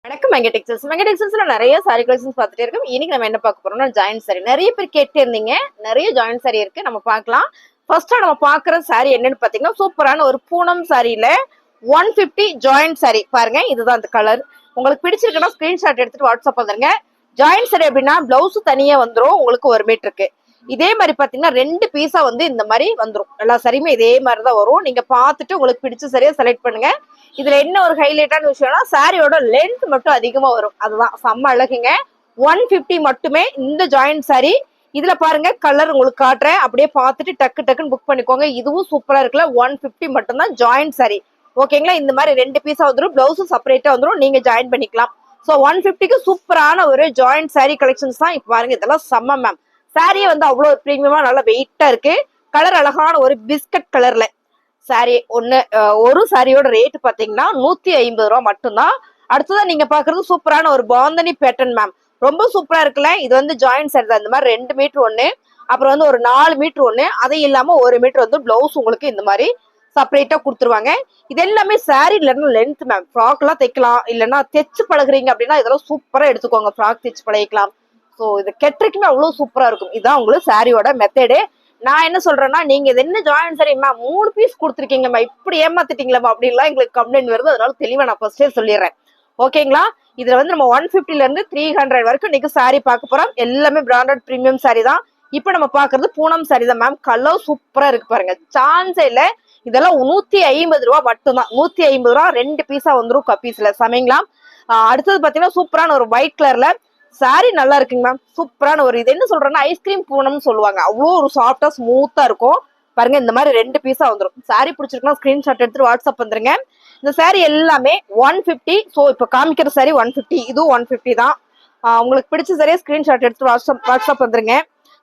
வணக்கம் மெங்க டெக்ஸ்டைல்ஸ்ல நிறைய sorry collections பார்த்துட்டே இருக்கோம். இன்னைக்கு நம்ம என்ன பார்க்க போறோம்னா ஜாயின்ட் சாரி. நிறைய பேர் கேட்டு இருந்தீங்க, நிறைய ஜாயின்ட் சாரி இருக்கு, நம்ம பார்க்கலாம். ஃபர்ஸ்டா நம்ம பார்க்குற சாரி என்னன்னு பார்த்தீங்கன்னா சூப்பரான ஒரு பூனம் சாரியில 150 ஜாயின்ட் சாரி. பாருங்க, இதுதான் அந்த கலர். உங்களுக்கு பிடிச்சிருக்குன்னா ஸ்கிரீன்ஷாட் எடுத்துட்டு வாட்ஸ்அப் வந்துருங்க. ஜாயின்ட் சாரி அப்படின்னா பிளவுஸ் தனியா வந்துடும், உங்களுக்கு 1 மீட்டருக்கு. இதே மாதிரி பாத்தீங்கன்னா 2 பீஸா வந்து இந்த மாதிரி வந்துடும். எல்லா சரியுமே இதே மாதிரி தான் வரும். நீங்க பார்த்துட்டு உங்களுக்கு பிடிச்ச சரியா செலக்ட் பண்ணுங்க. இதுல என்ன ஒரு ஹைலைட்டான விஷயம்னா சாரியோட லென்த் மட்டும் அதிகமா வரும், அதுதான் செம்ம அழகுங்க. 150 மட்டுமே இந்த ஜாயின்ட் சாரி. இதுல பாருங்க கலர் உங்களுக்கு காட்டுறேன், அப்படியே பார்த்துட்டு டக்கு டக்குன்னு புக் பண்ணிக்கோங்க. இதுவும் சூப்பரா இருக்குல்ல. 150 மட்டும் தான் ஜாயின்ட் சாரி. ஓகேங்களா? இந்த மாதிரி 2 பீஸா வந்துடும், பிளவுஸும் செப்பரேட்டா வந்துடும், நீங்க ஜாயின் பண்ணிக்கலாம். ஸோ 150க்கு சூப்பரான ஒரு ஜாயின்ட் சாரி கலெக்ஷன்ஸ் தான் இப்ப பாருங்க. இதெல்லாம் செம்ம மேம். சாரியே வந்து அவ்வளோ பிரீமியமா நல்லா வெயிட்டா இருக்கு. கலர் அழகான ஒரு பிஸ்கட் கலர்ல சாரி ஒரு சாரியோட ரேட் பாத்தீங்கன்னா 150 ரூபா மட்டும்தான். அடுத்ததான் நீங்க பாக்குறது சூப்பரான ஒரு பாந்தனி பேட்டர்ன் மேம். ரொம்ப சூப்பரா இருக்குல்ல. இது வந்து ஜாயின்ட் சாரி தான். இந்த மாதிரி 2 மீட்டர் ஒண்ணு, அப்புறம் வந்து ஒரு 4 மீட்டர் ஒண்ணு, அது இல்லாம 1 மீட்டர் வந்து பிளவுஸ் உங்களுக்கு இந்த மாதிரி செப்பரேட்டா கொடுத்துருவாங்க. இது எல்லாமே சாரி இல்லைன்னா லென்த் மேம். ஃப்ராக் எல்லாம் தைக்கலாம், இல்லைன்னா தைச்சு பழகுறீங்க அப்படின்னா இதெல்லாம் சூப்பரா எடுத்துக்கோங்க. ஃப்ராக் தைச்சு பழகிக்கலாம். ஸோ இது கெட்டுறதுக்குமே அவ்வளவு சூப்பரா இருக்கும். இதுதான் உங்களுக்கு சாரியோட மெத்தடு. நான் என்ன சொல்றேன்னா, நீங்க இது என்ன ஜாயின் சாரி மேம் 3 பீஸ் கொடுத்துருக்கீங்கம்மா, இப்படி ஏமாத்திட்டீங்களா அப்படின்லாம் எங்களுக்கு கம்ப்ளைண்ட் வருது. அதனால தெளிவா நான் ஃபர்ஸ்டே சொல்லிடுறேன். ஓகேங்களா? இதுல வந்து நம்ம 150ல இருந்து 300 வரைக்கும் இன்னைக்கு சாரி பார்க்க போறோம். எல்லாமே பிராண்டட் பிரீமியம் சாரி தான். இப்ப நம்ம பாக்குறது பூனம் சாரி தான் மேம். கலர் சூப்பரா இருக்கு பாருங்க, சான்ஸே இல்ல. இதெல்லாம் 150 ரூபா மட்டும்தான். 150 ரூபா 2 பீஸா வந்துடும் கப்பீஸ்ல. சமைங்களா? அடுத்தது பாத்தீங்கன்னா சூப்பரான ஒரு ஒயிட் கலர்ல சாரி நல்லா இருக்குங்க மேம். சூப்பரான ஒரு இது என்ன சொல்றேன்னா ஐஸ்கிரீம் பூனம்னு சொல்லுவாங்க. அவ்வளோ ஒரு சாஃப்டா ஸ்மூத்தா இருக்கும் பாருங்க. இந்த மாதிரி 2 பீஸா வந்துடும். சாரி பிடிச்சிருக்குன்னா ஸ்கிரீன்ஷாட் எடுத்துட்டு வாட்ஸ்அப் வந்துருங்க. இந்த சாரி எல்லாமே 150. ஸோ இப்போ காமிக்கிற சாரி 150, இதுவும் 150 தான். உங்களுக்கு பிடிச்ச சரியா ஸ்கிரீன்ஷாட் எடுத்து வாட்ஸ்அப் வந்துருங்க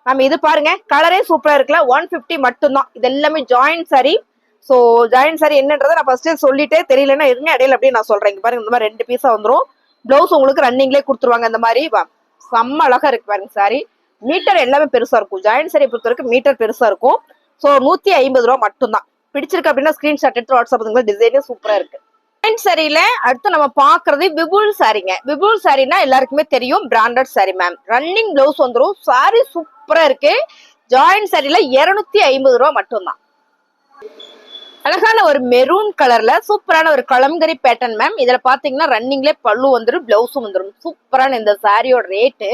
மேம். இது பாருங்க, கலரே சூப்பரா இருக்குல்ல. 150 மட்டும்தான். இது எல்லாமே ஜாயின்ட் சாரி. ஸோ ஜாயின்ட் சாரி என்னன்றதை நான் ஃபர்ஸ்டே சொல்லிட்டே, தெரியலன்னா இருங்க இடையில அப்படியே நான் சொல்றேன். இங்க பாருங்க, இந்த மாதிரி 2 பீஸா வந்துடும். பிளவுஸ் உங்களுக்கு ரன்னிங்லேயே கொடுத்துருவாங்க. இந்த மாதிரி செம்ம அழகா இருக்கு பாருங்க சாரி. மீட்டர் எல்லாமே பெருசா இருக்கும். ஜாயின்ட் சாரி பொறுத்த வரைக்கும் மீட்டர் பெருசா இருக்கும். ஸோ 150 ரூபா மட்டும்தான். பிடிச்சிருக்கு அப்படின்னா ஸ்கிரீன்ஷாட் எடுத்து வாட்ஸ்அப். டிசைனே சூப்பரா இருக்கு. ஜாயின்ட் சாரியில அடுத்து நம்ம பாக்குறது விபுல் சாரிங்க. விபுல் சாரினா எல்லாருக்குமே தெரியும், branded sorry ma'am. Running blouse வந்துடும். சாரி சூப்பரா இருக்கு. ஜாயின்ட் சாரியில 250 ரூபா மட்டும்தான். அழகான ஒரு மெரூன் கலர்ல சூப்பரான ஒரு கலம்கரி பேட்டர்ன் மேம். இதுல பாத்தீங்கன்னா ரன்னிங்ல பல்லு வந்துடும், பிளவுஸும் வந்துடும். சூப்பரான இந்த சாரியோட ரேட்டு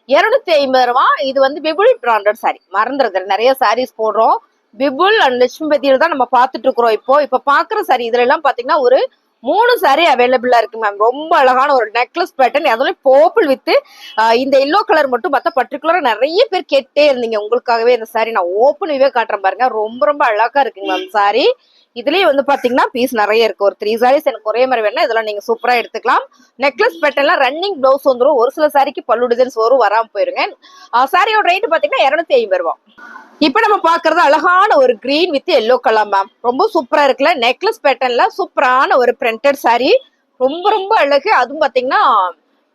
250 ரூபா. இது வந்து விபுல் பிராண்டட் சாரி. மறந்துறது, நிறைய சாரீஸ் போடுறோம். விபுல் அண்ட் லட்சுமிபதியில தான் நம்ம பார்த்துட்டு இருக்கிறோம். இப்போ பாக்குற சாரி இதுல எல்லாம் பாத்தீங்கன்னா ஒரு 3 சாரி அவைலபிளா இருக்கு மேம். ரொம்ப அழகான ஒரு நெக்லஸ் பேட்டர்ன், அதுல பர்பிள் வித் இந்த எல்லோ கலர் மட்டும் பார்த்தா பர்டிகுலரா நிறைய பேர் கேட்டே இருந்தீங்க. உங்களுக்காகவே இந்த சாரி நான் ஓப்பன் வியூவே காட்டுறேன் பாருங்க. ரொம்ப ரொம்ப அழகா இருக்குங்க மேம் சாரி. இதுலயே வந்து பாத்தீங்கன்னா பீஸ் நிறைய இருக்கு. ஒரு 3 சாரீஸ் எனக்கு ஒரே மாதிரி வேணும், இதெல்லாம் நீங்க சூப்பரா எடுத்துக்கலாம். நெக்லஸ் பேட்டர்ன்ல ரன்னிங் பிளவுஸ் வந்துடும். ஒரு சில சாரிக்கு பல்லு டிசைன்ஸ் வரும், வராம போயிருங்க. சாரியோட ரேட் பாத்தீங்கன்னா 250 ரூபா. இப்ப நம்ம பாக்குறது அழகான ஒரு green with yellow colour ma'am. ரொம்ப சூப்பரா இருக்குல்ல. நெக்லஸ் பேட்டர்ன்ல சூப்பரான ஒரு பிரிண்டட் சாரி. ரொம்ப ரொம்ப அழகு. அதுவும் பாத்தீங்கன்னா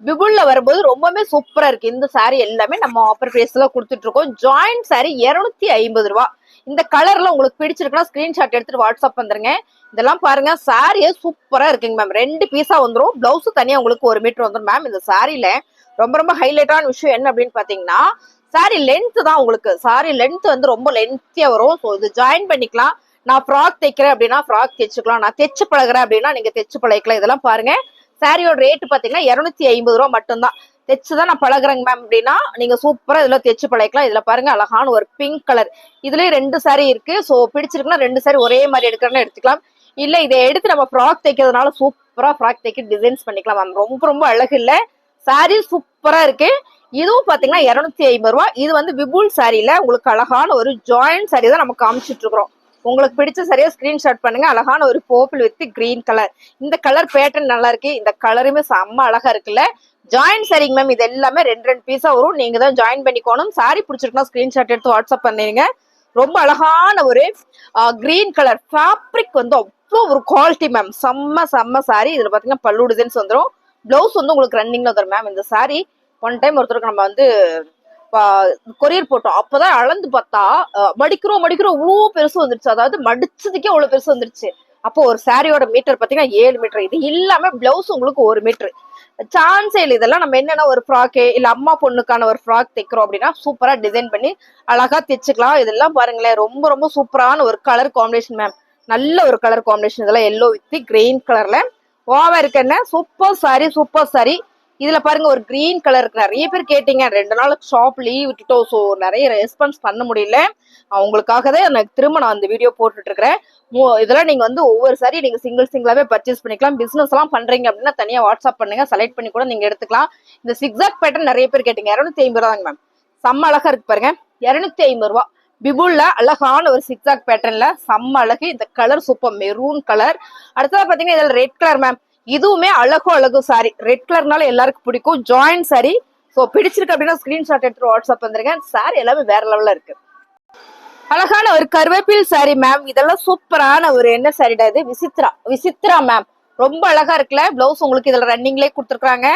விபுல்ல வரும்போது ரொம்பவே சூப்பரா இருக்கு. இந்த சாரி எல்லாமே நம்ம ஆஃபர் பிரைஸ்ல கொடுத்துட்டு இருக்கோம். ஜாயிண்ட் சாரி 250 ரூபா. இந்த கலர்ல உங்களுக்கு பிடிச்சிருக்குன்னா ஸ்கிரீன்ஷாட் எடுத்துட்டு வாட்ஸ்அப் வந்துருங்க. இதெல்லாம் பாருங்க, சாரியே சூப்பரா இருக்குங்க மேம். 2 பீஸா வந்துடும். பிளவுஸ் தனியா உங்களுக்கு 1 மீட்டர் வந்துடும் மேம். இந்த சாரியில ரொம்ப ரொம்ப ஹைலைட்டான விஷயம் என்ன அப்படின்னு பாத்தீங்கன்னா சாரி லென்த் தான். உங்களுக்கு சாரி லென்த் வந்து ரொம்ப லென்த்தியா வரும். ஸோ இது ஜாயின் பண்ணிக்கலாம். நான் ஃப்ராக் தைக்கிறேன் அப்படின்னா ஃப்ராக் தைச்சுக்கலாம். நான் தைச்சு பழகிறேன் அப்படின்னா நீங்க தைச்சு பழகிக்கலாம். இதெல்லாம் பாருங்க. சாரியோட ரேட் பாத்தீங்கன்னா 250 ரூபா மட்டும்தான். தைச்சுதான் நான் பழகுறேங்க மேம் அப்படின்னா நீங்க சூப்பரா இதுல தைச்சு பழகிக்கலாம். இதுல பாருங்க அழகான ஒரு பிங்க் கலர். இதுலயே 2 சாரி இருக்கு. ஸோ பிடிச்சிருக்குன்னா 2 சாரி ஒரே மாதிரி எடுக்கிறேன்னு எடுத்துக்கலாம். இல்ல இதை எடுத்து நம்ம ஃப்ராக் தைக்கிறதுனால சூப்பரா ஃப்ராக் தைக்க டிசைன்ஸ் பண்ணிக்கலாம் மேம். ரொம்ப ரொம்ப அழகு இல்ல. சாரி சூப்பரா இருக்கு. இதுவும் பாத்தீங்கன்னா 250 ரூபா. இது வந்து விபுல் சாரியில உங்களுக்கு அழகான ஒரு ஜாயிண்ட் சாரி தான் நம்ம காமிச்சிட்டு இருக்கிறோம். உங்களுக்கு பிடிச்ச சரியா ஸ்கிரீன்ஷாட் பண்ணுங்க. அழகான ஒரு பர்பிள் வித் கிரீன் கலர். இந்த கலர் பேட்டர்ன் நல்லா இருக்கு. இந்த கலருமே செம்ம அழகா இருக்குல்ல. ஜாயின் சாரிங்க மேம். இது எல்லாமே 2 பீஸா வரும். நீங்க தான் ஜாயின் பண்ணிக்கணும். சாரி பிடிச்சிருக்குன்னா ஸ்கிரீன்ஷாட் எடுத்து வாட்ஸ்அப் பண்ணிருங்க. ரொம்ப அழகான ஒரு கிரீன் கலர் ஃபேப்ரிக் வந்து அவ்வளோ ஒரு குவாலிட்டி மேம். செம்ம செம்ம சாரி. இதுல பாத்தீங்கன்னா பல்லு டிசைன்ஸ் வந்துடும். பிளவுஸ் வந்து உங்களுக்கு ரன்னிங்ல வந்துடும் மேம். இந்த சாரி ஒன் டைம் ஒருத்தருக்கு நம்ம வந்து கொரியர் போட்டோம். அப்பதான் அளந்து பார்த்தா மடிக்கிறோம் இவ்வளோ பெருசு வந்துருச்சு. அதாவது மடிச்சதுக்கே அவ்வளவு பெருசு வந்துருச்சு. அப்போ ஒரு சாரியோட மீட்டர் பாத்தீங்கன்னா 7 மீட்டர். இது இல்லாம பிளவுஸ் உங்களுக்கு 1 மீட்டர். சான்ஸே இல்லை. இதெல்லாம் நம்ம என்னன்னா ஒரு ஃப்ராக்கு இல்ல அம்மா பொண்ணுக்கான ஒரு ஃப்ராக் தைக்கிறோம் அப்படின்னா சூப்பரா டிசைன் பண்ணி அழகா தைச்சுக்கலாம். இதெல்லாம் பாருங்களேன், ரொம்ப ரொம்ப சூப்பரான ஒரு கலர் காம்பினேஷன் மேம். நல்ல ஒரு கலர் காம்பினேஷன். இதெல்லாம் எல்லோ வித் கிரீன் கலர்ல ஓவா இருக்கு. என்ன சூப்பர் சாரி, சூப்பர் சாரி. இதுல பாருங்க ஒரு கிரீன் கலருக்கு நிறைய பேர் கேட்டீங்க. 2 நாள் ஷாப் லீவ் விட்டுட்டோம், ஸோ நிறைய ரெஸ்பான்ஸ் பண்ண முடியல. அவங்களுக்காக தான் எனக்கு திரும்ப நான் அந்த வீடியோ போட்டுட்டு இருக்கிறேன். இதெல்லாம் நீங்க வந்து ஒவ்வொரு சாரி நீங்க சிங்கிளாவே பர்ச்சேஸ் பண்ணிக்கலாம். பிசினஸ் எல்லாம் பண்றீங்க அப்படின்னா தனியா வாட்ஸ்அப் பண்ணுங்க, செலக்ட் பண்ணி கூட நீங்க எடுத்துக்கலாம். இந்த சிக்ஸாக் பேட்டர்ன் நிறைய பேர் கேட்டீங்க. 250 ரூபாங்க மேம். செம்ம அழகா இருக்கு பாருங்க, 250 ரூபா. பிபுல்ல அழகான ஒரு சிக்ஸாக் பேட்டர்ன்ல செம்ம அழகு. இந்த கலர் சூப்பர் மெரூன் கலர். அடுத்ததா பாத்தீங்கன்னா இதுல ரெட் கலர் மேம். இதுவுமே அழகு சாரி. ரெட் கலர்னால எல்லாருக்கும் பிடிக்கும். Joint sorry. ஸோ பிடிச்சிருக்கு அப்படின்னா ஸ்கிரீன்ஷாட் எடுத்து வாட்ஸ்அப் வந்துருங்க. சாரி எல்லாமே வேற லெவல்ல இருக்கு. அழகான ஒரு கருவேப்பில் சாரி மேம். இதெல்லாம் சூப்பரான ஒரு என்ன சாரிடா இது, விசித்ரா மேம். ரொம்ப அழகா இருக்குல்ல. பிளவுஸ் உங்களுக்கு இதுல ரன்னிங்லேயே கொடுத்துருக்காங்க.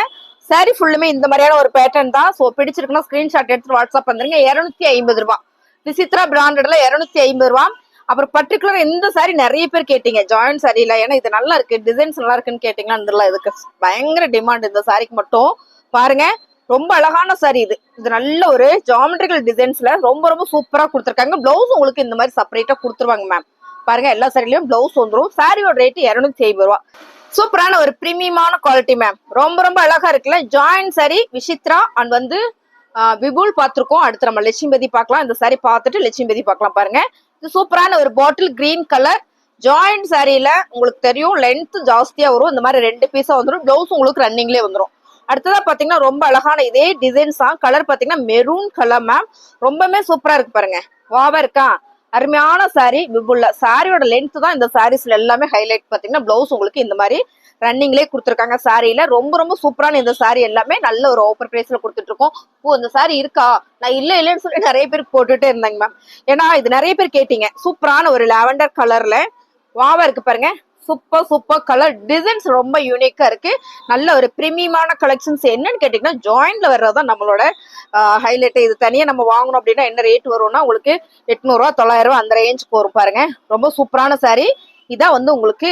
சாரி ஃபுல்லுமே இந்த மாதிரியான ஒரு பேட்டர்ன் தான். ஸோ பிடிச்சிருக்குன்னா ஸ்கிரீன்ஷாட் எடுத்து வாட்ஸ்அப் வந்துருங்க. 250 ரூபா. விசித்ரா பிராண்டட்ல 250 ரூபா. அப்புறம் பர்டிகுலர் இந்த சாரி நிறைய பேர் கேட்டீங்க, ஜாயிண்ட் சாரியில. ஏன்னா இது நல்லா இருக்கு, டிசைன்ஸ் நல்லா இருக்குன்னு கேட்டீங்கன்னா இதுக்கு பயங்கர டிமாண்ட். இந்த சாரிக்கு மட்டும் பாருங்க, ரொம்ப அழகான சாரி இது. இது நல்ல ஒரு ஜாமெட்ரிக்கல் டிசைன்ஸ்ல ரொம்ப ரொம்ப சூப்பரா கொடுத்துருக்காங்க. பிளவுஸ் உங்களுக்கு இந்த மாதிரி செப்பரேட்டா கொடுத்துருவாங்க மேம். பாருங்க, எல்லா சாரிலையும் பிளவுஸ் வந்துடும். சாரியோட ரேட் 250 ரூபா. சூப்பரான ஒரு பிரீமியமான குவாலிட்டி மேம். ரொம்ப ரொம்ப அழகா இருக்குல்ல. ஜாயிண்ட் சாரி விசித்ரா அண்ட் வந்து விபுல் பார்த்திருக்கோம். அடுத்து நம்ம லட்சுமிபதி பார்க்கலாம். இந்த சாரி பார்த்துட்டு லட்சுமிபதி பார்க்கலாம். பாருங்க, இது சூப்பரான ஒரு பாட்டில் கிரீன் கலர் ஜாயிண்ட் சாரியில. உங்களுக்கு தெரியும் லென்த் ஜாஸ்தியா வரும். இந்த மாதிரி 2 பீஸா வந்துடும். பிளவுஸ் உங்களுக்கு ரன்னிங்லேயே வந்துடும். அடுத்ததா பாத்தீங்கன்னா ரொம்ப அழகான இதே டிசைன்ஸ் தான். கலர் பாத்தீங்கன்னா மெரூன் கலர் மேம். ரொம்பவே சூப்பரா இருக்கு பாருங்க, வாவா இருக்கா. அருமையான சாரி விபுல்ல. சாரியோட லென்த் தான் இந்த சாரீஸ்ல எல்லாமே ஹைலைட். பாத்தீங்கன்னா பிளவுஸ் உங்களுக்கு இந்த மாதிரி ரன்னிங்லேயே கொடுத்துருக்காங்க. சாரியில ரொம்ப ரொம்ப சூப்பரான இந்த சாரி எல்லாமே நல்ல ஒரு ஆஃபர் பிரைஸ்ல கொடுத்துட்டு இருக்கோம். ஓ, இந்த சாரி இருக்கா, நான் இல்லைன்னு சொல்லி நிறைய பேருக்கு போட்டுட்டே இருந்தாங்க மேம். ஏன்னா இது நிறைய பேர் கேட்டீங்க. சூப்பரான ஒரு லாவெண்டர் கலர்ல வாவா இருக்கு பாருங்க. Super colour. டிசைன்ஸ் ரொம்ப யூனிக்கா இருக்கு. நல்ல ஒரு பிரீமியமான கலெக்ஷன்ஸ். என்னன்னு கேட்டீங்கன்னா ஜாயின்ல வர்றதுதான் நம்மளோட ஹைலைட். இது தனியா நம்ம வாங்கணும் அப்படின்னா என்ன ரேட் வரும்னா உங்களுக்கு 800 ரூபா 900 ரூபா அந்த ரேஞ்சுக்கு வரும். பாருங்க, ரொம்ப சூப்பரான சாரி. இதான் வந்து உங்களுக்கு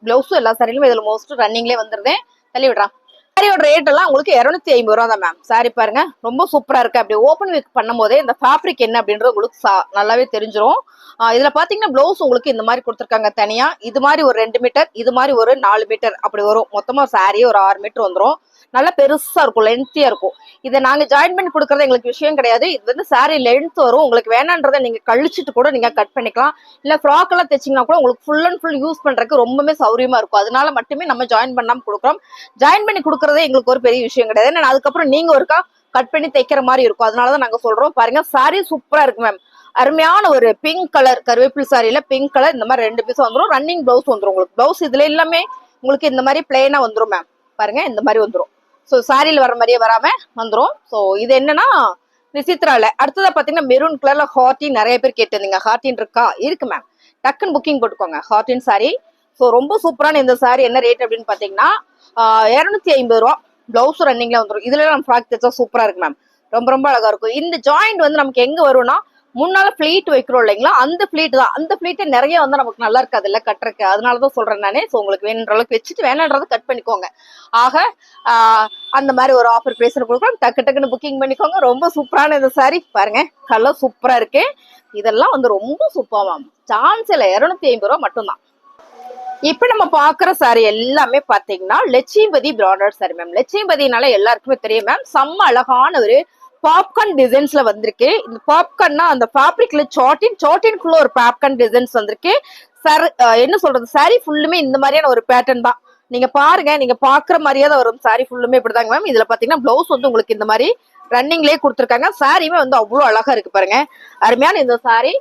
பிளவுஸ் எல்லா சாரிலுமே இதுல மோஸ்ட் ரன்னிங்லேயே வந்துருந்தேன். தள்ளி விடுறான். சாரியோட ரேட் எல்லாம் உங்களுக்கு 250 ரூபா தான் மேம். சாரி பாருங்க, ரொம்ப சூப்பரா இருக்கு. அப்படி ஓப்பன் வீக் பண்ணும் போதே இந்த ஃபேப்ரிக் என்ன அப்படின்றது உங்களுக்கு நல்லாவே தெரிஞ்சிடும். இதுல பாத்தீங்கன்னா பிளவுஸ் உங்களுக்கு இந்த மாதிரி கொடுத்துருக்காங்க தனியா. இது மாதிரி ஒரு 2 மீட்டர், இது மாதிரி ஒரு 4 மீட்டர் அப்படி வரும். மொத்தமா சாரியே ஒரு 6 மீட்டர் வந்துடும். நல்லா பெருசா இருக்கும், லென்த்தியா இருக்கும். இதை நாங்க ஜாயின் பண்ணி கொடுக்கறது எங்களுக்கு விஷயம் கிடையாது. இது வந்து சாரி லென்த் வரும். உங்களுக்கு வேணான்றதை நீங்க கழிச்சிட்டு கூட நீங்க கட் பண்ணிக்கலாம். இல்ல ஃப்ராக் எல்லாம் தைச்சிங்கன்னா கூட உங்களுக்கு ஃபுல் அண்ட் ஃபுல் யூஸ் பண்றதுக்கு ரொம்பவே சௌரியமா இருக்கும். அதனால மட்டுமே நம்ம ஜாயின் பண்ணாம கொடுக்குறோம். ஜாயின் பண்ணி கொடுக்கறதே எங்களுக்கு ஒரு பெரிய விஷயம் கிடையாது. ஏன்னா அதுக்கப்புறம் நீங்க ஒருக்கா கட் பண்ணி தைக்கிற மாதிரி இருக்கும். அதனாலதான் நாங்க சொல்றோம். பாருங்க, சாரி சூப்பரா இருக்கு மேம். அருமையான ஒரு பிங்க் கலர் கருவேப்பில் சாரியில பிங்க் கலர் இந்த மாதிரி 2 பீஸ் வந்துடும். ரன்னிங் பிளவுஸ் வந்துடும் உங்களுக்கு. பிளவுஸ் இதுல எல்லாமே உங்களுக்கு இந்த மாதிரி பிளெயினா வந்துடும் மேம். பாருங்க, இந்த மாதிரி வந்துடும். ஸோ சாரியில் வர மாதிரியே வராம வந்துடும். ஸோ இது என்னன்னா விசித்ரால. அடுத்ததா பாத்தீங்கன்னா மெரூன் கலர்ல ஹார்டின் நிறைய பேர் கேட்டிருந்தீங்க. ஹார்டின் இருக்கா? இருக்கு மேம். டக்குன்னு புக்கிங் போட்டுக்கோங்க. Heart sorry. ஸோ ரொம்ப சூப்பரான இந்த சாரி. என்ன ரேட் அப்படின்னு பாத்தீங்கன்னா 250 ரூபா. பிளவுஸ் ரன்னிங்ல வந்துடும். இதுல நம்ம ஃப்ராக் தைச்சா சூப்பரா இருக்கு மேம். ரொம்ப ரொம்ப அழகா இருக்கும். இந்த ஜாயிண்ட் வந்து நமக்கு எங்க வரும்னா முன்னால பிளீட் வைக்கிறோம் இல்லைங்களா, அந்த பிளீட் தான். அந்த பிளீட் நிறைய வந்து நமக்கு நல்லா இருக்காது இல்ல கட்டுறக்கு. அதனாலதான் சொல்றேன் நானே. ஸோ உங்களுக்கு வேணுன்ற அளவுக்கு வச்சுட்டு வேணான்றதை கட் பண்ணிக்கோங்க. ஆக அந்த மாதிரி ஒரு ஆஃபர் பிரைஸ் கொடுக்குறோம். டக்குன்னு புக்கிங் பண்ணிக்கோங்க. ரொம்ப சூப்பரான இந்த சாரி பாருங்க, கலர் சூப்பரா இருக்கு. இதெல்லாம் வந்து ரொம்ப சூப்பரா மேம். சான்ஸ் இல்ல. 250 ரூபா மட்டும்தான். இப்ப நம்ம பாக்குற சாரி எல்லாமே பாத்தீங்கன்னா லட்சுமிபதி பிராண்டட் சாரி மேம். லட்சுமிபதினால எல்லாருக்குமே தெரியும் மேம். செம்ம அழகான ஒரு பாப்கார்ன் டிசைன்ஸ்ல வந்திருக்கு. இந்த பாப்கார்ன்னா அந்த ஃபேப்ரிக்ல சாட்டின்குள்ள ஒரு பாப்கார்ன் டிசைன்ஸ் வந்திருக்கு. சார் என்ன சொல்றது, சாரி ஃபுல்லுமே இந்த மாதிரியான ஒரு பேட்டர்ன் தான். நீங்க பாருங்க, நீங்க பாக்குற மாதிரியே தான் வரும். சாரி ஃபுல்லுமே இப்படிதாங்க மேம். இதுல பாத்தீங்கன்னா பிளவுஸ் வந்து உங்களுக்கு இந்த மாதிரி ரன்னிங்லேயே கொடுத்துருக்காங்க. சாரியுமே வந்து அவ்வளவு அழகா இருக்கு பாருங்க. அருமையான இந்த சாரி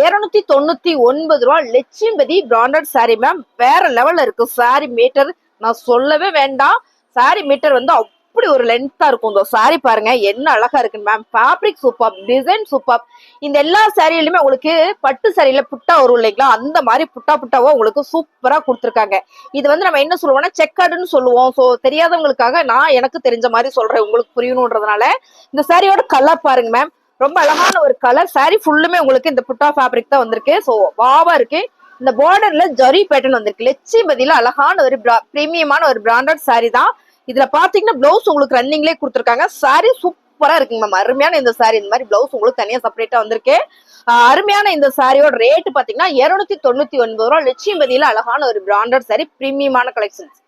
299 ரூபா. Lakshmipathi branded sorry ma'am. வேற லெவல்ல இருக்கு. சாரி மீட்டர் நான் சொல்லவே வேண்டாம். சாரி மீட்டர் வந்து அப்படி ஒரு லென்த்தா இருக்கும். இந்த சாரி பாருங்க என்ன அழகா இருக்கு ma'am. Fabric super, design super. இந்த எல்லா சாரியிலுமே உங்களுக்கு பட்டு சாரியில புட்டா வரும் இல்லைங்களா, அந்த மாதிரி புட்டாவோ உங்களுக்கு சூப்பரா கொடுத்துருக்காங்க. இது வந்து நம்ம என்ன சொல்லுவோம்னா செக்கர்டுன்னு சொல்லுவோம். ஸோ தெரியாதவங்களுக்காக நான் எனக்கு தெரிஞ்ச மாதிரி சொல்றேன், உங்களுக்கு புரியணுன்றதுனால. இந்த சாரியோட கலர் பாருங்க மேம். ரொம்ப அழகான ஒரு கலர். சாரி ஃபுல்லுமே உங்களுக்கு இந்த புட்டா ஃபேப்ரிக் தான் வந்திருக்கு. ஸோ வாவா இருக்கு. இந்த பார்டர்ல ஜரி பேட்டர்ன் வந்திருக்கு. லட்சுமிபதியில அழகான ஒரு பிரீமியமான ஒரு பிராண்டட் சாரி தான். இதுல பாத்தீங்கன்னா பிளவுஸ் உங்களுக்கு ரன்னிங்லேயே கொடுத்துருக்காங்க. சாரி சூப்பரா இருக்குங்க மேம். அருமையான இந்த சாரி. இந்த மாதிரி பிளவுஸ் உங்களுக்கு தனியா செப்பரேட்டா வந்திருக்கு. அருமையான இந்த சாரியோட ரேட் பாத்தீங்கன்னா 299 ரூபா. லட்சுமிபதியில அழகான ஒரு பிராண்டட் சாரி, பிரீமியமான கலெக்ஷன்ஸ்,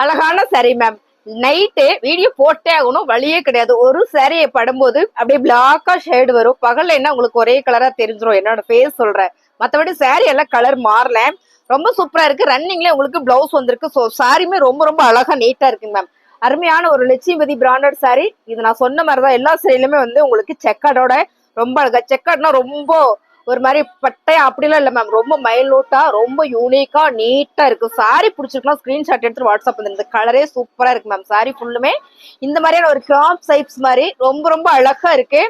அழகான சாரி மேம். நைட்டு வீடியோ போட்டே ஆகணும், வழியே கிடையாது. ஒரு சாரியை படும்போது அப்படியே பிளாக்கா ஷேடு வரும். பகல்ல என்ன உங்களுக்கு ஒரே கலரா தெரிஞ்சிடும், என்னோட ஃபேஸ் சொல்றேன். மற்றபடி சாரி எல்லாம் கலர் மாறல. ரொம்ப சூப்பரா இருக்கு. ரன்னிங்ல உங்களுக்கு பிளவுஸ் வந்திருக்கு. ஸோ சாரியுமே ரொம்ப ரொம்ப அழகா நீட்டா இருக்குங்க மேம். அருமையான ஒரு லட்சுமிபதி பிராண்டட் சாரி. இது நான் சொன்ன மாதிரிதான் எல்லா சாரிலுமே வந்து உங்களுக்கு செக்கடோட ரொம்ப அழகா. செக்கட்னா ரொம்ப ஒரு மாதிரி பட்டையா அப்படிலாம் இல்ல மேம். ரொம்ப மைல்யூட்டா, ரொம்ப யூனிக்கா, நீட்டா இருக்கு. சாரி பிடிச்சிருக்கலாம் ஸ்கிரீன்ஷாட் எடுத்து வாட்ஸ்அப் வந்து. இந்த கலரே சூப்பரா இருக்கு மேம். சாரி ஃபுல்லுமே இந்த மாதிரியான ஒரு கிராப் சைப்ஸ் மாதிரி ரொம்ப ரொம்ப அழகா இருக்கு.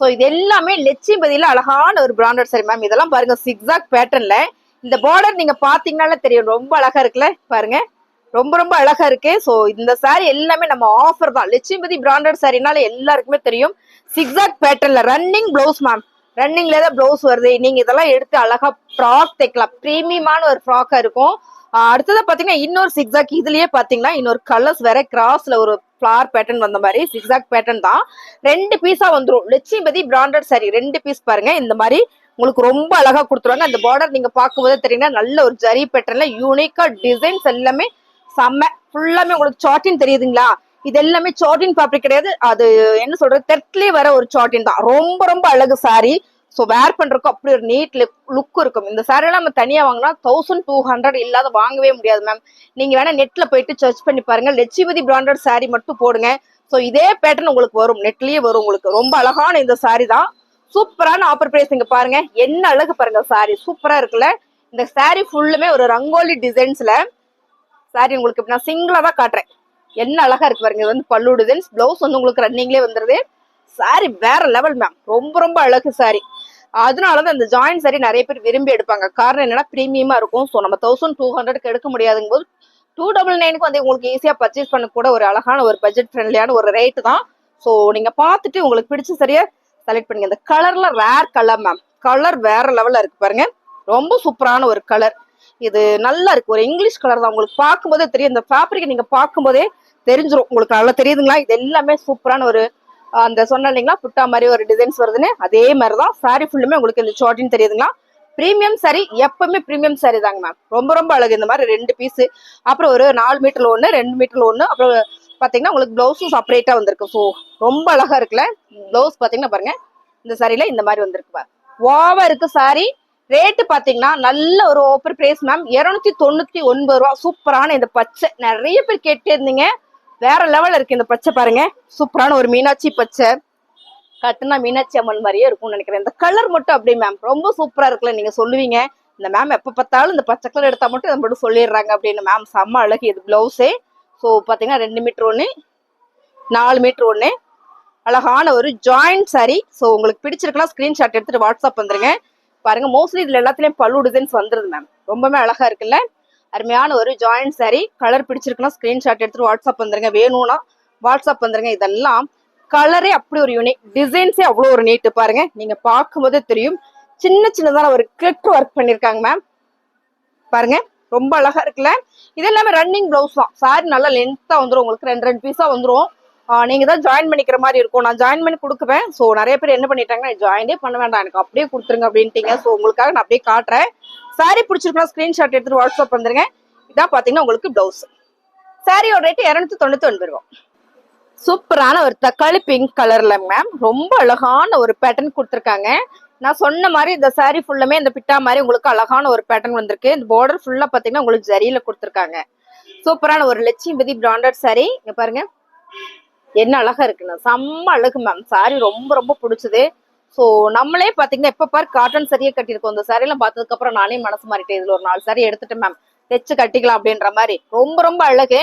ஸோ இது எல்லாமே லட்சுமிபதியில அழகான ஒரு பிராண்டட் சாரி மேம். இதெல்லாம் பாருங்க சிக்ஸாக் பேட்டர்ன்ல. இந்த பார்டர் நீங்க பாத்தீங்கன்னாலே தெரியும், ரொம்ப அழகா இருக்குல்ல, பாருங்க ரொம்ப ரொம்ப அழகா இருக்கு. ஸோ இந்த சாரி எல்லாமே நம்ம ஆஃபர் தான். லட்சுமிபதி பிராண்டட் சாரினால எல்லாருக்குமே தெரியும். சிக்ஸாக் பேட்டர்ன்ல ரன்னிங் பிளவுஸ் மேம். ரன்னிங்ல தான் பிளவுஸ் வருது. நீங்க இதெல்லாம் எடுத்து அழகா ஃப்ராக் தைக்கலாம். பிரீமியமான ஒரு ஃப்ராக்கா இருக்கும். அடுத்ததா பாத்தீங்கன்னா இன்னொரு சிக்ஸாக். இதுலயே பாத்தீங்கன்னா இன்னொரு கலர்ஸ் வேற, கிராஸ்ல ஒரு ஃபிளார் பேட்டர்ன் வந்த மாதிரி சிக்ஸாக் பேட்டர்ன் தான். 2 பீஸா வந்துடும். லட்சுமிபதி பிராண்டட் சாரி 2 பீஸ் பாருங்க. இந்த மாதிரி உங்களுக்கு ரொம்ப அழகா கொடுத்துருவாங்க. அந்த பார்டர் நீங்க பார்க்கும்போதே தெரியுங்க, நல்ல ஒரு ஜரி பேட்டர்ன்ல யூனிக்கா டிசைன்ஸ் எல்லாமே செம்ம. ஃபுல்லாமே உங்களுக்கு சாட்டின் தெரியுதுங்களா? இது எல்லாமே சாட்டின் ஃபேப்ரிக் கிடையாது. அது என்ன சொல்றது, தெற்குலயே வர ஒரு சாட்டின் தான். ரொம்ப ரொம்ப அழகு சாரி. ஸோ வேர் பண்றதுக்கும் அப்படி ஒரு நீட் லுக் இருக்கும். இந்த சாரி எல்லாம் நம்ம தனியா வாங்கினா 1200 இல்லாத வாங்கவே முடியாது மேம். நீங்க வேணா நெட்ல போயிட்டு சர்ச் பண்ணி பாருங்க. லட்சுமிபதி பிராண்டட் சாரி மட்டும் போடுங்க. ஸோ இதே பேட்டர்ன் உங்களுக்கு வரும், நெட்லயே வரும் உங்களுக்கு. ரொம்ப அழகான இந்த சாரி தான். சூப்பரான ஆஃபர் பிரைஸ். இங்க பாருங்க என்ன அழகு பாருங்க. சாரி சூப்பரா இருக்குல்ல. இந்த சாரி ஃபுல்லுமே ஒரு ரங்கோலி டிசைன்ஸ்ல சாரி. உங்களுக்கு நான் சிங்கிளா தான் காட்டுறேன். என்ன அழகா இருக்கு பாருங்க. இது வந்து பல்லு டிசைன்ஸ், பிளவுஸ் வந்து உங்களுக்கு ரன்னிங்லேயே வந்துருது. சாரி வேற லெவல் மேம். ரொம்ப ரொம்ப அழகு சாரி. அதனாலதான் இந்த ஜாயின் சாரி நிறைய பேர் விரும்பி எடுப்பாங்க. காரணம் என்னன்னா பிரீமியமா இருக்கும். ஸோ நம்ம 1200 எடுக்க முடியாதுங்க போது 299 வந்து உங்களுக்கு ஈஸியா பர்ச்சேஸ் பண்ண கூட ஒரு அழகான ஒரு பட்ஜெட் ஃப்ரெண்ட்லியான ஒரு ரேட்டு தான். ஸோ நீங்க பார்த்துட்டு உங்களுக்கு பிடிச்ச சரியா செலக்ட் பண்ணுங்க. இந்த கலர்ல ரேர் கலர் மேம். கலர் வேற லெவல்ல இருக்கு பாருங்க. ரொம்ப சூப்பரான ஒரு கலர். இது நல்லா இருக்கு. ஒரு இங்கிலீஷ் கலர் தான். உங்களுக்கு பார்க்கும்போதே தெரியும். இந்த ஃபேப்ரிக் நீங்க பார்க்கும்போதே தெரிஞ்சிடும் உங்களுக்கு. நல்லா தெரியுதுங்களா? இது எல்லாமே சூப்பரான ஒரு அந்த சொன்ன இல்லைங்களா புட்டா மாதிரி ஒரு டிசைன்ஸ் வருதுன்னு, அதே மாதிரிதான் சாரி ஃபுல்லுமே உங்களுக்கு இந்த சாட்டின் தெரியுதுங்களா? பிரீமியம் சாரி எப்பவுமே பிரீமியம் சாரி தாங்க மேம். ரொம்ப ரொம்ப அழகு. இந்த மாதிரி 2 பீஸ், அப்புறம் ஒரு 4 மீட்டர்ல 1, 2 மீட்டர்ல 1, அப்புறம் பாத்தீங்கன்னா உங்களுக்கு பிளவுஸும் செப்பரேட்டா வந்திருக்கு. ஸோ ரொம்ப அழகா இருக்குல்ல. பிளவுஸ் பாத்தீங்கன்னா பாருங்க, இந்த சாரியில இந்த மாதிரி வந்திருக்கு. ஓவா இருக்கு சாரி. ரேட்டு பாத்தீங்கன்னா நல்ல ஒரு ஓப்பர் பிரைஸ் மேம். 299 ரூபா. சூப்பரான இந்த பச்சை நிறைய பேர் கேட்டே இருந்தீங்க. வேற லெவல் இருக்கு இந்த பச்சை பாருங்க. சூப்பரான ஒரு மீனாட்சி பச்சை. கட்டுனா மீனாட்சி அம்மன் மாதிரியே இருக்கும்னு நினைக்கிறேன். இந்த கலர் மட்டும் அப்படியே மேம் ரொம்ப சூப்பரா இருக்குல்ல. நீங்க சொல்லுவீங்க இந்த மேம் எப்ப பார்த்தாலும் இந்த பச்சை கலர் எடுத்தா மட்டும் இதை மட்டும் சொல்லிடுறாங்க அப்படின்னு. மேம் செம்ம அழகு. இது பிளவுஸே. ஸோ பாத்தீங்கன்னா 2 மீட்டர் 1, 4 மீட்டர் 1, அழகான ஒரு ஜாயிண்ட் சாரி. ஸோ உங்களுக்கு பிடிச்சிருக்கலாம் ஸ்கிரீன்ஷாட் எடுத்துட்டு வாட்ஸ்அப் வந்துருங்க. பாருங்க மோஸ்ட்லி இதுல எல்லாத்துலயும் பல்லு டிசைன்ஸ் வந்துருது மேம். ரொம்பவே அழகா இருக்குல்ல. அருமையான ஒரு ஜாயிண்ட் சாரி. கலர் பிடிச்சிருக்குன்னா ஸ்கிரீன்ஷாட் எடுத்துட்டு வாட்ஸ்அப் வந்துருங்க. வேணும்னா வாட்ஸ்அப் வந்துருங்க. இதெல்லாம் கலரே அப்படி ஒரு யூனிக், டிசைன்ஸே அவ்வளோ ஒரு நீட்டு பாருங்க. நீங்க பார்க்கும்போதே தெரியும். சின்ன சின்னதான ஒரு கிளிக் ஒர்க் பண்ணிருக்காங்க மேம். பாருங்க ரொம்ப அழகா இருக்குல்ல. இது எல்லாமே ரன்னிங் பிளவுஸ் தான். சாரி நல்லா லென்த்தா வந்துடும் உங்களுக்கு. 2 பீஸா வந்துடும். நீங்க தான் ஜாயின் பண்ணிக்கிற மாதிரி இருக்கும். நான் ஜாயின் பண்ணி கொடுக்குவேன். ஸோ நிறைய பேர் என்ன பண்ணிட்டாங்கன்னா ஜாயினே பண்ண வேண்டாம் எனக்கு அப்படியே கொடுத்துருங்க அப்படின்ட்டீங்க. ஸோ உங்களுக்காக நான் அப்படியே காட்டுறேன். சாரி பிடிச்சிருக்கா ஸ்கிரீன்ஷாட் எடுத்துட்டு வாட்ஸ்அப் வந்துருங்க. இதான் பாத்தீங்கன்னா உங்களுக்கு பிளவுஸ். சாரியோட ரேட்டு 299 ரூபா. சூப்பரான ஒரு தக்காளி பிங்க் கலர்ல மேம். ரொம்ப அழகான ஒரு பேட்டர்ன் கொடுத்துருக்காங்க. நான் சொன்ன மாதிரி இந்த சாரி ஃபுல்லுமே இந்த பிட்டா மாதிரி உங்களுக்கு அழகான ஒரு பேட்டர்ன் வந்திருக்கு. இந்த பார்டர் ஃபுல்லா பாத்தீங்கன்னா உங்களுக்கு ஜரியில கொடுத்துருக்காங்க. சூப்பரான ஒரு லட்சுமிபதி பிராண்டட் சாரி. இங்க பாருங்க என்ன அழகா இருக்குன்னு. செம்ம அழகு மேம். சாரி ரொம்ப ரொம்ப பிடிச்சது. ஸோ நம்மளே பாத்தீங்கன்னா எப்ப பாரு காட்டன் சரியா கட்டியிருக்கோம். இந்த சாரி எல்லாம் பார்த்ததுக்கு அப்புறம் நானே மனசு மாறிட்டேன். இதுல ஒரு 4 சாரி எடுத்துட்டேன் மேம், தைச்சு கட்டிக்கலாம் அப்படின்ற மாதிரி. ரொம்ப ரொம்ப அழகு.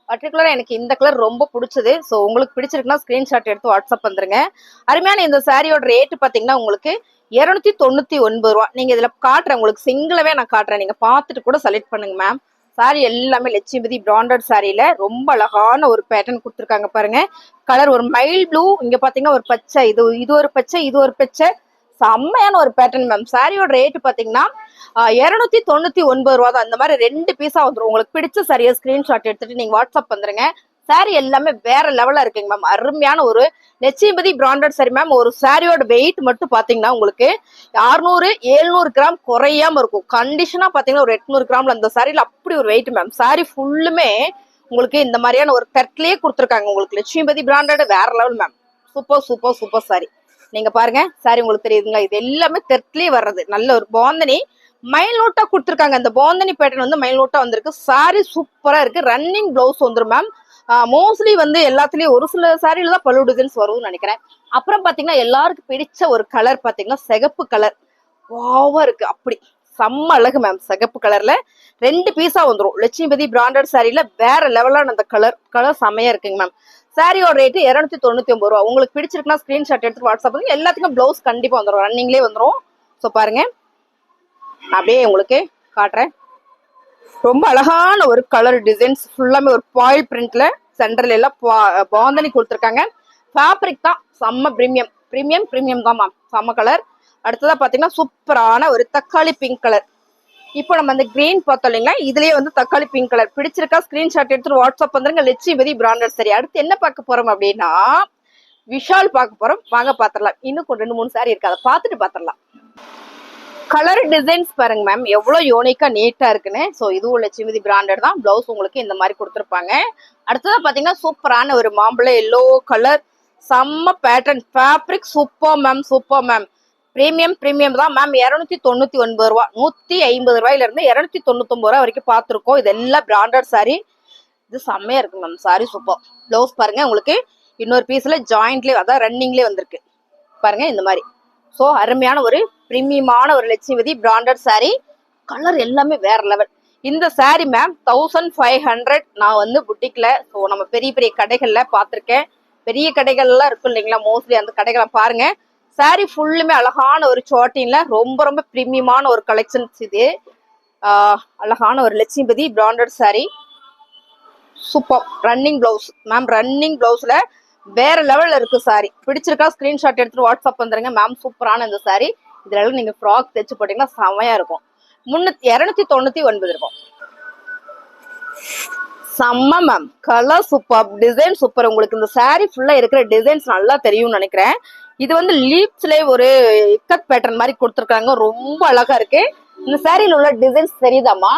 பர்டிகுலரா எனக்கு இந்த கலர் ரொம்ப பிடிச்சது. ஸோ உங்களுக்கு பிடிச்சிருக்குன்னா ஸ்கிரீன்ஷாட் எடுத்து வாட்ஸ்அப் வந்துருங்க. அருமையான இந்த சாரியோட ரேட்டு பாத்தீங்கன்னா உங்களுக்கு 299 ரூபா. நீங்க இதுல காட்டுறேன் உங்களுக்கு சிங்கிளவே நான் காட்டுறேன். நீங்க பார்த்துட்டு கூட செலக்ட் பண்ணுங்க மேம். சாரி எல்லாமே லட்சுமிபதி பிராண்டட் சாரியில ரொம்ப அழகான ஒரு பேட்டர்ன் கொடுத்துருக்காங்க பாருங்க. கலர் ஒரு மைல் ப்ளூ, இங்க பாத்தீங்கன்னா ஒரு பச்சை, இது ஒரு பச்சை, இது ஒரு பச்சை. செம்மையான ஒரு பேட்டர்ன் மேம். சாரியோட ரேட் பாத்தீங்கன்னா 299 ரூபா தான். இந்த மாதிரி 2 பீஸா வந்துடும். உங்களுக்கு பிடிச்ச சாரியை ஸ்கிரீன்ஷாட் எடுத்துட்டு நீங்க வாட்ஸ்அப் வந்துருங்க. சாரி எல்லாமே வேற லெவலா இருக்குங்க மேம். அருமையான ஒரு லட்சுமிபதி பிராண்டட் சாரி மேம். ஒரு சாரியோட வெயிட் மட்டும் பாத்தீங்கன்னா உங்களுக்கு 600-700 கிராம் குறையாம இருக்கும். கண்டிஷனா பாத்தீங்கன்னா ஒரு 800 கிராம்ல அந்த சாரில அப்படி ஒரு வெயிட் மேம். சாரி ஃபுல்லுமே உங்களுக்கு இந்த மாதிரியான ஒரு தட்லயே கொடுத்துருக்காங்க. உங்களுக்கு லட்சுமிபதி பிராண்டட் வேற level ma'am. Super super super sorry. நீங்க பாருங்க சாரி உங்களுக்கு தெரியுதுங்களா, இது எல்லாமே தெற்குலயே வர்றது. நல்ல ஒரு பாந்தனி மயில் நோட்டா கொடுத்துருக்காங்க. அந்த பாந்தனி பேட்டர்ன் வந்து மயில் நோட்டா வந்திருக்கு. சாரி சூப்பரா இருக்கு. ரன்னிங் பிளவுஸ் வந்துரும் மேம். மோஸ்ட்லி வந்து எல்லாத்துலயும் ஒரு சில சாரியில தான் பல்லு டிசைன்ஸ் வரும்னு நினைக்கிறேன். அப்புறம் பாத்தீங்கன்னா எல்லாருக்கும் பிடிச்ச ஒரு கலர் பாத்தீங்கன்னா சிகப்பு கலர். வாவா இருக்கு. அப்படி செம்ம அழகு மேம். சிகப்பு கலர்ல 2 பீஸா வந்துரும். லட்சுமிபதி பிராண்டட் சாரியில வேற லெவலான அந்த கலர் செமையா இருக்குங்க மேம். சாரியோட ரேட்டு 299 ரூபா. உங்களுக்கு பிடிச்சிருக்குன்னா ஸ்கிரீன்ஷாட் எடுத்து வாட்ஸ்அப் பண்ணுங்க. எல்லாத்துக்கும் பிளவுஸ் கண்டிப்பா வந்துடும், ரன்னிங்லேயே வந்துடும். ஸோ பாருங்க அப்படியே உங்களுக்கு காட்டுறேன். ரொம்ப அழகான ஒரு கலர் டிசைன்ஸ் ஃபுல்லாமே ஒரு பாயில் பிரிண்ட்ல சென்டர்ல எல்லாம் பாந்தனி கொடுத்துருக்காங்க. ஃபேப்ரிக் தான் செம்ம பிரீமியம் தான் மேம். செம்ம கலர். அடுத்ததா பாத்தீங்கன்னா சூப்பரான ஒரு தக்காளி பிங்க் கலர். இப்போ நம்ம அந்த கிரீன் பார்த்தோம் இல்லைங்களா, இதுலயே வந்து தக்காளி பிங்க் கலர். பிடிச்சிருக்கா ஸ்கிரீன்ஷாட் எடுத்துட்டு வாட்ஸ்அப் வந்துருங்க. லட்சுமிபதி பிராண்டட் சரி. அடுத்து என்ன பார்க்க போறோம் அப்படின்னா விஷால் பார்க்க போறோம். வாங்க பாத்திரலாம். இன்னும் 2-3 சாரி இருக்கு, அதை பார்த்துட்டு பாத்திரலாம். கலர் டிசைன்ஸ் பாருங்க மேம், எவ்வளவு யூனிக்கா நீட்டா இருக்குன்னு. ஸோ இதுவும் லட்சுமிபதி பிராண்டட் தான். பிளவுஸ் உங்களுக்கு இந்த மாதிரி கொடுத்துருப்பாங்க. அடுத்ததான் பாத்தீங்கன்னா சூப்பரான ஒரு மாம்பழம் எல்லோ கலர். செம்ம pattern. Fabric super ma'am. Super ma'am. Premium தான் மேம். 299 ரூபா. 150 ரூபாயில இருந்து 299 ரூபா வரைக்கும் பார்த்துருக்கோம். இதெல்லாம் பிராண்டட் சாரி. இது செம்மையா இருக்கு மேம். Sorry super. பிளவுஸ் பாருங்க உங்களுக்கு இன்னொரு பீஸ்ல ஜாயிண்ட்லயே அதான் ரன்னிங்லேயே வந்திருக்கு பாருங்க இந்த மாதிரி. ஸோ அருமையான ஒரு பிரீமியமான ஒரு லட்சுமிபதி பிராண்டட் சாரி. கலர் எல்லாமே வேற லெவல். இந்த சாரி மேம் 1500. நான் வந்து புட்டிக்ல ஸோ நம்ம பெரிய பெரிய கடைகள்ல பார்த்துருக்கேன். பெரிய கடைகள்லாம் இருக்கும் இல்லைங்களா, மோஸ்ட்லி அந்த கடைகளை பாருங்க. சாரி ஃபுல்லுமே அழகான ஒரு சாட்டின்ல ரொம்ப பிரீமியமான ஒரு கலெக்ஷன்ஸ் இது. அழகான ஒரு Lakshmipathi branded sari. Super. Running blouse ma'am. Running பிளவுஸ்ல வேற லெவல்ல இருக்கு சாரி. பிடிச்சிருக்கா ஸ்கிரீன்ஷாட் எடுத்துட்டு வாட்ஸ்அப் வந்துருங்க மேம். சூப்பரான இந்த சாரி. இதுல நீங்க ஃப்ராக் தைச்சு போட்டீங்கன்னா செமையா இருக்கும். 299 இருக்கும். செம்ம ma'am. Colour super, design super. உங்களுக்கு இந்த சாரி ஃபுல்லா இருக்கிற டிசைன்ஸ் நல்லா தெரியும்னு நினைக்கிறேன். இது வந்து லீப்ஸ்லயே ஒரு இக்கத் பேட்டர்ன் மாதிரி கொடுத்துருக்காங்க. ரொம்ப அழகா இருக்கு. இந்த சாரியில உள்ள டிசைன்ஸ் தெரியுதாமா?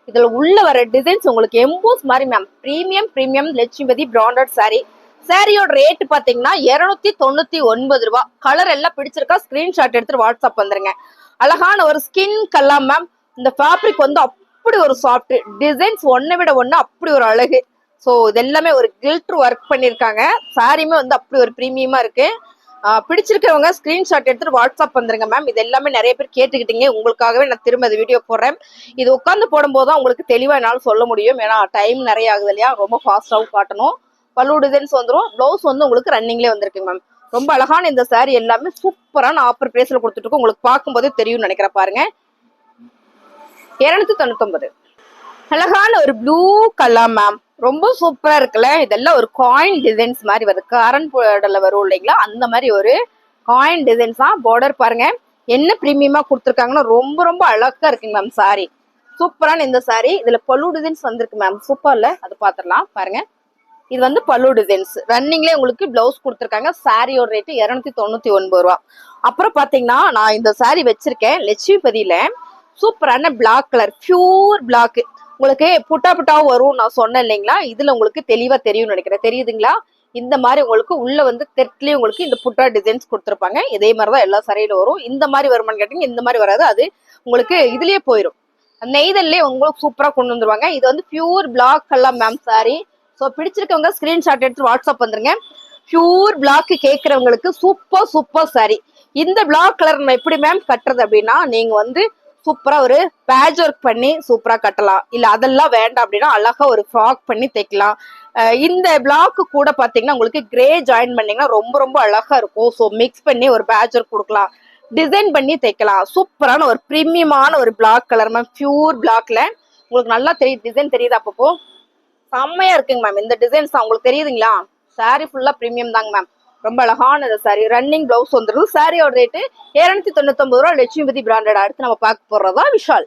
இதுல உள்ள வர டிசைன்ஸ் உங்களுக்கு எம்போஸ் மாதிரி ma'am. Premium Lakshmipathi branded sorry. சாரியோட ரேட் பாத்தீங்கன்னா 299 ரூபா. கலர் எல்லாம் பிடிச்சிருக்கா ஸ்கிரீன்ஷாட் எடுத்துட்டு வாட்ஸ்அப் வந்துருங்க. அழகான ஒரு ஸ்கின் கலர் மேம். இந்த ஃபேப்ரிக் வந்து அப்படி ஒரு சாஃப்ட். டிசைன்ஸ் ஒன்னை விட ஒண்ணு அப்படி ஒரு அழகு. ஸோ இது எல்லாமே ஒரு கில்ட்ரு ஒர்க் பண்ணிருக்காங்க. சாரியுமே வந்து அப்படி ஒரு பிரீமியமா இருக்கு. பிடிச்சிருக்கவங்க ஸ்கிரீன்ஷாட் எடுத்துட்டு வாட்ஸ்அப் வந்துருங்க மேம். இது எல்லாமே நிறைய பேர் கேட்டுக்கிட்டீங்க. உங்களுக்காகவே நான் திரும்ப இந்த வீடியோ போடுறேன். இது உட்காந்து போடும்போது தான் உங்களுக்கு தெளிவா என்னால சொல்ல முடியும். ஏன்னா டைம் நிறைய ஆகுது இல்லையா, ரொம்ப ஃபாஸ்டாவும் காட்டணும். பல்லு டிசைன்ஸ் வந்துடும். பிளவுஸ் வந்து உங்களுக்கு ரன்னிங்லேயே வந்திருக்குங்க மேம். ரொம்ப அழகான இந்த சாரி எல்லாமே சூப்பரான ஆஃபர் பிரைஸ்ல கொடுத்துட்டு இருக்கோம். உங்களுக்கு பார்க்கும்போதே தெரியும்னு நினைக்கிறேன். பாருங்க 299. அழகான ஒரு ப்ளூ கலர் மேம். ரொம்ப சூப்பரா இருக்குல்ல. இதெல்லாம் ஒரு காயின் டிசைன்ஸ் மாதிரி வருது. கரண்ட் பார்டர்ல வரும் இல்லைங்களா, அந்த மாதிரி ஒரு காயின் டிசைன்ஸ் தான். பார்டர் பாருங்க என்ன பிரீமியமா கொடுத்துருக்காங்கன்னா ரொம்ப அழகா இருக்குங்க மேம். சாரி சூப்பரான இந்த சாரி. இதுல பல்லு டிசைன்ஸ் வந்திருக்கு மேம். சூப்பர்ல. அது பாத்திரலாம் பாருங்க. இது வந்து பல்லு டிசைன்ஸ். ரன்னிங்லேயே உங்களுக்கு பிளவுஸ் கொடுத்துருக்காங்க. சாரியோட ரேட்டு 299 ரூபா. அப்புறம் பாத்தீங்கன்னா நான் இந்த சாரி வச்சிருக்கேன் லட்சுமிபதியில. சூப்பரான பிளாக் கலர், பியூர் பிளாக். உங்களுக்கு புட்டாவும் வரும் நான் சொன்னேன் இல்லைங்களா, இதுல உங்களுக்கு தெளிவா தெரியும்னு நினைக்கிறேன். தெரியுதுங்களா? இந்த மாதிரி உங்களுக்கு உள்ள வந்து தெற்குலயே உங்களுக்கு இந்த புட்டா டிசைன்ஸ் கொடுத்துருப்பாங்க. இதே மாதிரிதான் எல்லா சாரியிலும் வரும். இந்த மாதிரி வருமானு கேட்டீங்க, இந்த மாதிரி வராது. அது உங்களுக்கு இதுலயே போயிடும். நெய்தல்லே உங்களுக்கு சூப்பரா கொண்டு வந்துருவாங்க. இது வந்து pure black colour ma'am sari. So பிடிச்சிருக்கவங்க ஸ்கிரீன்ஷாட் எடுத்து வாட்ஸ்அப் வந்துருங்க. பியூர் பிளாக் கேட்கறவங்களுக்கு சூப்பர் சாரி. இந்த பிளாக் கலர் நம்ம எப்படி மேம் கட்டுறது அப்படின்னா, நீங்க வந்து சூப்பரா ஒரு பேட்ச் ஒர்க் பண்ணி சூப்பரா கட்டலாம். இல்ல அதெல்லாம் வேண்டாம் அப்படின்னா அழகா ஒரு ஃப்ராக் பண்ணி தைக்கலாம். இந்த பிளாக் கூட பாத்தீங்கன்னா உங்களுக்கு கிரே ஜாயின் பண்ணீங்கன்னா ரொம்ப அழகா இருக்கும். ஸோ மிக்ஸ் பண்ணி ஒரு பேட்ச் ஒர்க் கொடுக்கலாம், டிசைன் பண்ணி தைக்கலாம். சூப்பரான ஒரு பிரீமியமான ஒரு பிளாக் கலர் மேம். பியூர் பிளாக்ல உங்களுக்கு நல்லா தெரியுது. டிசைன் தெரியுது அப்பப்போ செம்மையா இருக்குங்க மேம். இந்த டிசைன்ஸ் தான் உங்களுக்கு தெரியுதுங்களா. சாரி ஃபுல்லா பிரீமியம் தாங்க மேம். ரொம்ப அழகான சாரி. ரன்னிங் பிளவுஸ் வந்துருது. சாரியோட ரேட்டு 299 ரூபா. லட்சுமிபதி பிராண்டட். அடுத்து நம்ம பார்க்க போறதா விஷால்.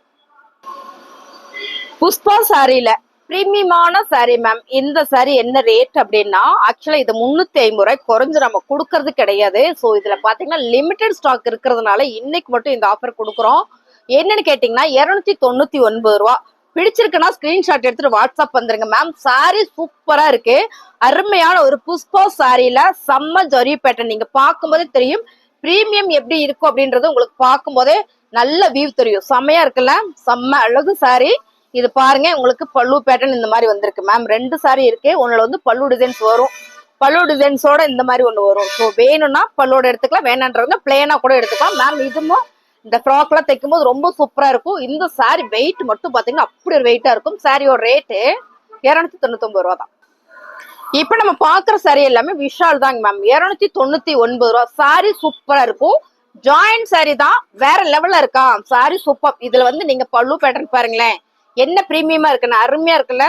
புஷ்பா சாரியில பிரீமியமான சாரி மேம். இந்த சாரி என்ன ரேட் அப்படின்னா, ஆக்சுவலா இது 350 ரூபாய் குறைஞ்சு நம்ம கொடுக்கறது கிடையாது. ஸோ இதுல பாத்தீங்கன்னா லிமிடெட் ஸ்டாக் இருக்கிறதுனால இன்னைக்கு மட்டும் இந்த ஆஃபர் கொடுக்குறோம். என்னன்னு கேட்டீங்கன்னா 299 ரூபா. பிடிச்சிருக்குன்னா ஸ்கிரீன்ஷாட் எடுத்துட்டு வாட்ஸ்அப் வந்துருங்க மேம். சாரி சூப்பரா இருக்கு. அருமையான ஒரு புஷ்பா சாரியில செம்ம ஜரி பேட்டர்ன். நீங்க பார்க்கும்போதே தெரியும் பிரீமியம் எப்படி இருக்கும் அப்படின்றது உங்களுக்கு பார்க்கும்போதே நல்ல வியூ தெரியும். செம்மையா இருக்குல்ல, செம்ம அழகு சாரி. இது பாருங்க, உங்களுக்கு பல்லு பேட்டர்ன் இந்த மாதிரி வந்திருக்கு மேம். 2 சாரி இருக்கு. ஒண்ணுல வந்து பல்லு டிசைன்ஸ் வரும், பல்லு டிசைன்ஸோட இந்த மாதிரி ஒண்ணு வரும். ஸோ வேணும்னா பல்லோட எடுத்துக்கலாம், வேணான்றவங்க பிளேனா கூட எடுத்துக்கலாம் மேம். இதுவும் இந்த ஃப்ராக் எல்லாம் தைக்கும் போது ரொம்ப சூப்பரா இருக்கும். இந்த சாரி வெயிட் மட்டும் பாத்தீங்கன்னா அப்படி ஒரு வெயிட்டா இருக்கும். சாரியோட ரேட்டு 299 ரூபா தான். இப்ப நம்ம பாக்குற சாரி எல்லாமே விஷால் தாங்க மேம். 299 ரூபா. சாரி சூப்பரா இருக்கும். ஜாயிண்ட் சாரி தான், வேற லெவல்ல இருக்கா சாரி சூப்பர். இதுல வந்து நீங்க பல்லு பேட்டர்ன் பாருங்களேன், என்ன பிரீமியமா இருக்குன்னு, அருமையா இருக்குல்ல.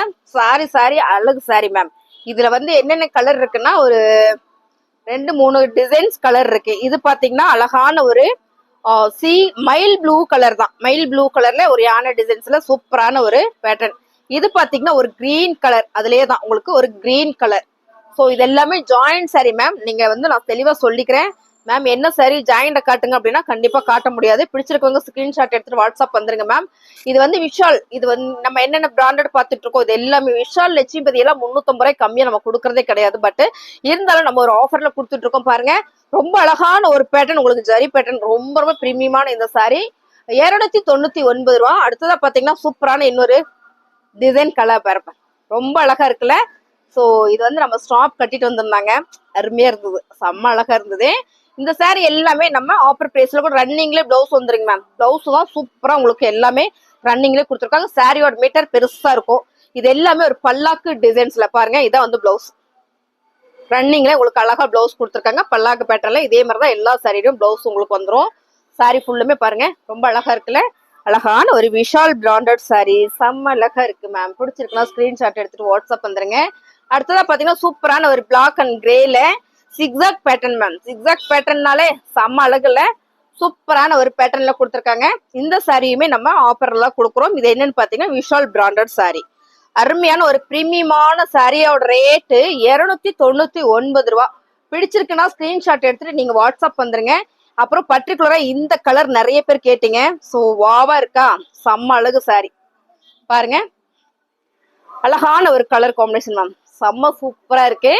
சாரி அழகு சாரி மேம். இதுல வந்து என்னென்ன கலர் இருக்குன்னா ஒரு 2-3 டிசைன்ஸ் கலர் இருக்கு. இது பாத்தீங்கன்னா அழகான ஒரு மைல் ப்ளூ கலர் தான். மைல் ப்ளூ கலர்ல ஒரு யானை டிசைன்ஸ்ல சூப்பரான ஒரு பேட்டர்ன். இது பாத்தீங்கன்னா ஒரு கிரீன் கலர், அதுலயே தான் உங்களுக்கு ஒரு கிரீன் கலர். ஸோ இது எல்லாமே ஜாயிண்ட் சாரி மேம். நீங்க வந்து நான் தெளிவா சொல்லிக்கிறேன் மேம். என்ன சாரி ஜாயிண்ட காட்டுங்க அப்படின்னா கண்டிப்பா காட்ட முடியாது. பிடிச்சிருக்கவங்க ஸ்கிரீன்ஷாட் எடுத்துட்டு வாட்ஸ்அப் வந்துருங்க மேம். இது வந்து விஷால். இது வந்து நம்ம என்னென்ன பிராண்டட் பார்த்துட்டு இருக்கோம் இது எல்லாமே விஷால் லட்சுமிபதி எல்லாம் 350 ரூபாய் கம்மியா நம்ம கொடுக்கறதே கிடையாது. பட் இருந்தாலும் நம்ம ஒரு ஆஃபர்ல கொடுத்துட்டு இருக்கோம் பாருங்க. ரொம்ப அழகான ஒரு பேட்டர்ன், உங்களுக்கு ஜரி பேட்டர்ன், ரொம்ப ரொம்ப பிரீமியமான இந்த சாரி 299 ரூபா. அடுத்ததா பாத்தீங்கன்னா சூப்பரான இன்னொரு டிசைன் கலர் பாருப்பேன், ரொம்ப அழகா இருக்குல்ல. சோ இது வந்து நம்ம ஸ்டாப் கட்டிட்டு வந்திருந்தாங்க, அருமையா இருந்தது, செம்ம அழகா இருந்தது. இந்த சாரி எல்லாமே நம்ம ஆஃபர் பிரைஸ்ல கூட ரன்னிங்ல பிளவுஸ் வந்துருங்க மேம். பிளவுஸ் தான் சூப்பரா உங்களுக்கு எல்லாமே ரன்னிங்ல கொடுத்துருக்காங்க. சாரியோட மீட்டர் பெருசா இருக்கும். இது எல்லாமே ஒரு பல்லாக்கு டிசைன்ஸ்ல பாருங்க. இதான் வந்து பிளவுஸ் ரன்னிங்ல உங்களுக்கு அழகா பிளவுஸ் கொடுத்துருக்காங்க. பல்லாக்கு பேட்டர்ல இதே மாதிரிதான் எல்லா சாரியும் பிளவுஸ் உங்களுக்கு வந்துடும். சாரி ஃபுல்லுமே பாருங்க ரொம்ப அழகா இருக்குல்ல. அழகான ஒரு விஷால் பிராண்டட் சாரி, செம்ம அழகா இருக்கு மேம். பிடிச்சிருக்குன்னா ஸ்கிரீன்ஷாட் எடுத்துட்டு வாட்ஸ்அப் வந்துருங்க. அடுத்ததா பாத்தீங்கன்னா சூப்பரான ஒரு பிளாக் அண்ட் கிரேல சிக்ஸாக் பேட்டர்ன் மேம். சிக்ஸாக் பேட்டர்னாலே செம்ம அழகுல சூப்பரான ஒரு பேட்டர்ன்ல கொடுத்துருக்காங்க. இந்த சாரியுமே நம்ம ஆஃபர்ல கொடுக்குறோம். இது என்னன்னு பாத்தீங்கன்னா விஷால் பிராண்டட் சாரி. அருமையான ஒரு பிரீமியமான சாரியோட ரேட்டு 299 ரூபா. பிடிச்சிருக்குன்னா ஸ்கிரீன்ஷாட் எடுத்துட்டு நீங்க வாட்ஸ்அப் வந்துருங்க. அப்புறம் பர்டிகுலரா இந்த கலர் நிறைய பேர் கேட்டீங்க. சோ வாவா இருக்கா, செம்ம அழகு சாரி பாருங்க. அழகான ஒரு கலர் காம்பினேஷன் மேம், செம்ம சூப்பரா இருக்கு.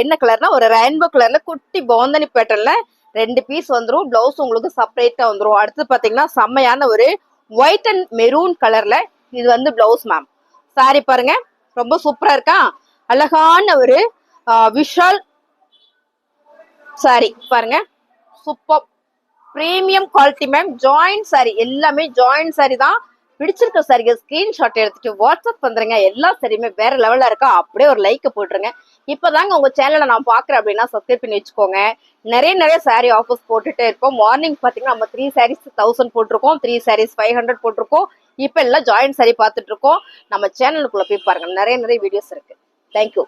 என்ன கலர்னா ஒரு ரெயின்போ கலர்ல குட்டி பாந்தனி பேட்டர்ன்ல 2 பீஸ் வந்துரும். பிளவுஸ் உங்களுக்கு செப்பரேட்டா வந்துரும். அடுத்து பாத்தீங்கன்னா செம்மையான ஒரு ஒயிட் அண்ட் மெரூன் கலர்ல இது வந்து பிளவுஸ் மேம். சாரி பாருங்க ரொம்ப சூப்பரா இருக்கா. அழகான ஒரு விஷால் சாரி பாருங்க, super premium quality ma'am. Joint sorry எல்லாமே ஜாயிண்ட் சாரி தான். பிடிச்சிருக்க சாரிக்கு ஸ்கிரீன்ஷாட் எடுத்துட்டு வாட்ஸ்அப் வந்துருங்க. எல்லா சாரியுமே வேற லெவல்ல இருக்கா, அப்படியே ஒரு லைக் போட்டுருங்க. இப்பதாங்க உங்க சேனலை நான் பாக்குறேன் அப்படின்னா சப்ஸ்கிரைப் பண்ணி வச்சுக்கோங்க. நிறைய சாரி ஆஃபர்ஸ் போட்டுட்டே இருப்போம். மார்னிங் பாத்தீங்கன்னா நம்ம 3 சாரீஸ் 1000 போட்டிருக்கோம், 3 சாரீஸ் 500 போட்டிருக்கோம். இப்ப எல்லாம் ஜாயிண்ட் சாரி பார்த்துட்டு இருக்கோம். நம்ம சேனலுக்குள்ள போய் பாருங்க, நிறைய வீடியோஸ் இருக்கு. தேங்க்யூ.